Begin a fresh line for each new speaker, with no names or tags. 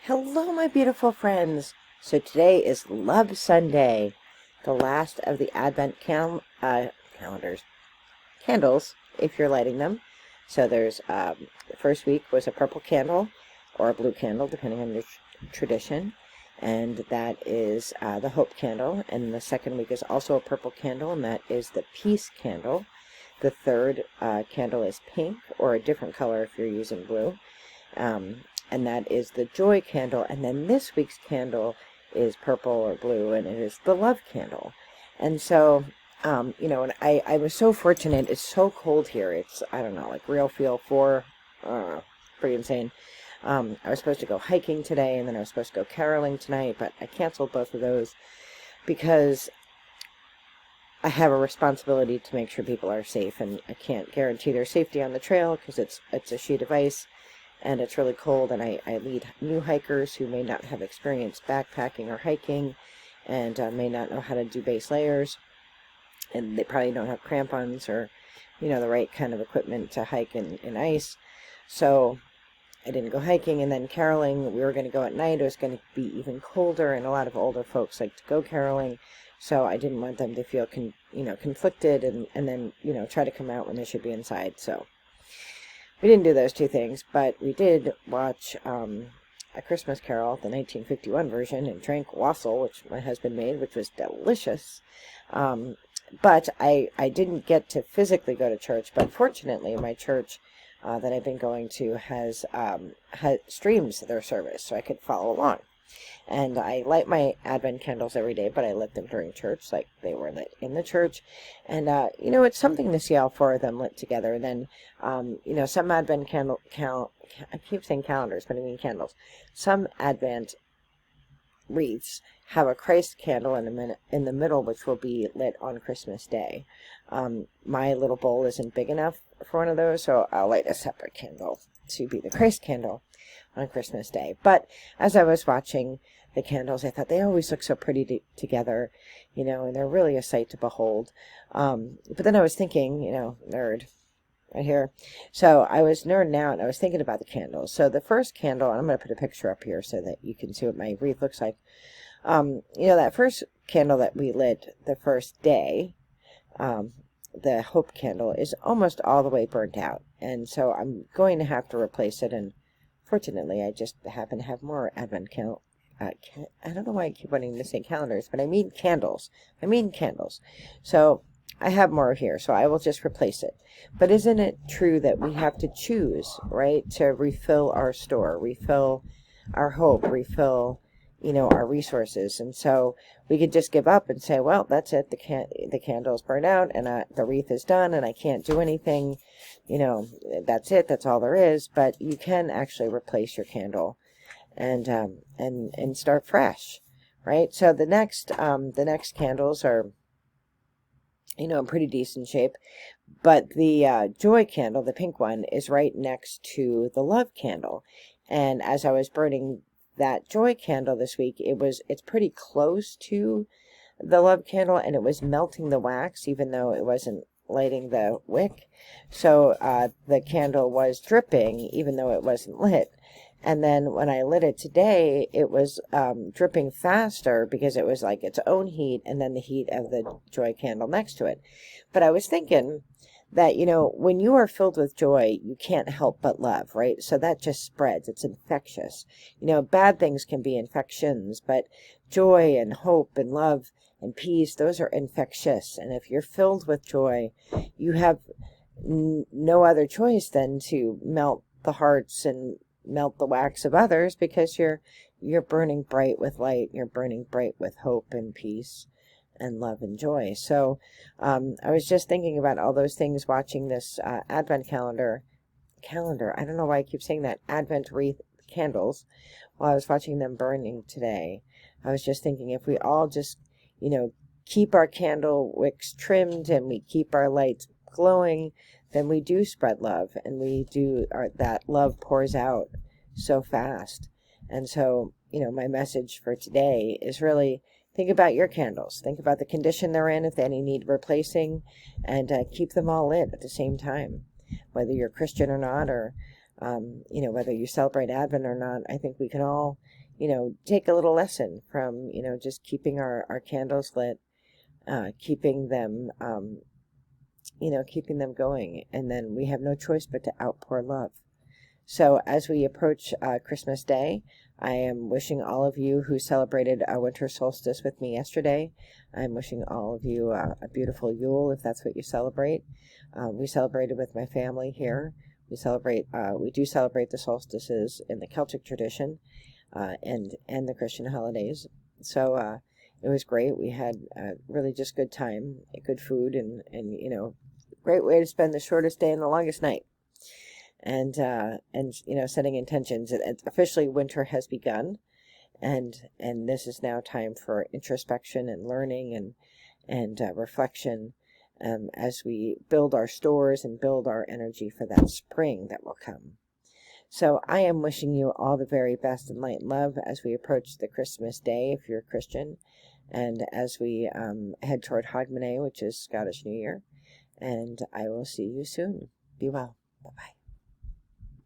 Hello, my beautiful friends. So today is Love Sunday, the last of the Advent candles, if you're lighting them. So there's the first week was a purple candle or a blue candle, depending on your tradition, and that is the hope candle. And the second week is also a purple candle, and that is the peace candle. The third candle is pink, or a different color if you're using blue. And that is the joy candle. And then this week's candle is purple or blue, and it is the love candle. And so, and I was so fortunate. It's so cold here. It's, I don't know, like real feel 4, pretty insane. I was supposed to go hiking today, and then I was supposed to go caroling tonight, but I canceled both of those because I have a responsibility to make sure people are safe, and I can't guarantee their safety on the trail because it's a sheet of ice. And it's really cold, and I lead new hikers who may not have experience backpacking or hiking, and may not know how to do base layers, and they probably don't have crampons or, the right kind of equipment to hike in ice. So I didn't go hiking, and then caroling, we were going to go at night. It was going to be even colder, and a lot of older folks like to go caroling, so I didn't want them to feel conflicted, and then try to come out when they should be inside. So we didn't do those two things, but we did watch A Christmas Carol, the 1951 version, and drank wassail, which my husband made, which was delicious. But I didn't get to physically go to church, but fortunately my church that I've been going to has streams their service, so I could follow along. And I light my Advent candles every day, but I lit them during church, like they were lit in the church. And, it's something to see all 4 of them lit together. And then, some Advent I keep saying calendars, but I mean candles. Some Advent wreaths have a Christ candle in the middle, which will be lit on Christmas Day. My little bowl isn't big enough for one of those, so I'll light a separate candle to be the Christ candle on Christmas Day. But as I was watching the candles, I thought they always look so pretty together, and they're really a sight to behold. But then I was thinking, nerd right here. So I was nerding out, and I was thinking about the candles. So the first candle, and I'm going to put a picture up here so that you can see what my wreath looks like. That first candle that we lit the first day, the hope candle, is almost all the way burnt out. And so I'm going to have to replace it, and fortunately, I just happen to have more Advent candles. I don't know why I keep wanting to say calendars, but I mean candles. So I have more here, so I will just replace it. But isn't it true that we have to choose, right, to refill our store, refill our hope, refill, our resources? And so we could just give up and say, well, that's it. The candle's burned out, and the wreath is done, and I can't do anything. That's it. That's all there is. But you can actually replace your candle and start fresh, right? So the next candles are, in pretty decent shape, but the joy candle, the pink one, is right next to the love candle. And as I was burning that joy candle this week, it's pretty close to the love candle, and it was melting the wax, even though it wasn't lighting the wick. So the candle was dripping, even though it wasn't lit. And then when I lit it today, it was dripping faster because it was like its own heat, and then the heat of the joy candle next to it. But I was thinking that, when you are filled with joy, you can't help but love, right? So that just spreads. It's infectious. Bad things can be infections, but joy and hope and love and peace, those are infectious. And if you're filled with joy, you have no other choice than to melt the hearts and melt the wax of others, because you're burning bright with light. You're burning bright with hope and peace and love and joy. So I was just thinking about all those things watching this Advent calendar. I don't know why I keep saying that. Advent wreath candles while I was watching them burning today. I was just thinking, if we all just, keep our candle wicks trimmed and we keep our lights glowing, then we do spread love, and that love pours out so fast. And so, my message for today is really, think about your candles. Think about the condition they're in, if any need replacing, and keep them all lit at the same time. Whether you're Christian or not, or You know, whether you celebrate Advent or not, I think we can all, you know, take a little lesson from, you know, just keeping our candles lit, keeping them, you know, keeping them going. And then we have no choice but to outpour love. So as we approach Christmas Day, I am wishing all of you who celebrated Winter Solstice with me yesterday, I'm wishing all of you a beautiful Yule, if that's what you celebrate. We celebrated with my family here. We do celebrate the solstices in the Celtic tradition and the Christian holidays. So it was great. We had really just good time, good food, and you know, great way to spend the shortest day and the longest night. And you know, setting intentions. Officially, winter has begun, and this is now time for introspection and learning and reflection, as we build our stores and build our energy for that spring that will come. So I am wishing you all the very best in light and love as we approach the Christmas day, if you're a Christian, and as we head toward Hogmanay, which is Scottish New Year. And I will see you soon. Be well. Bye-bye.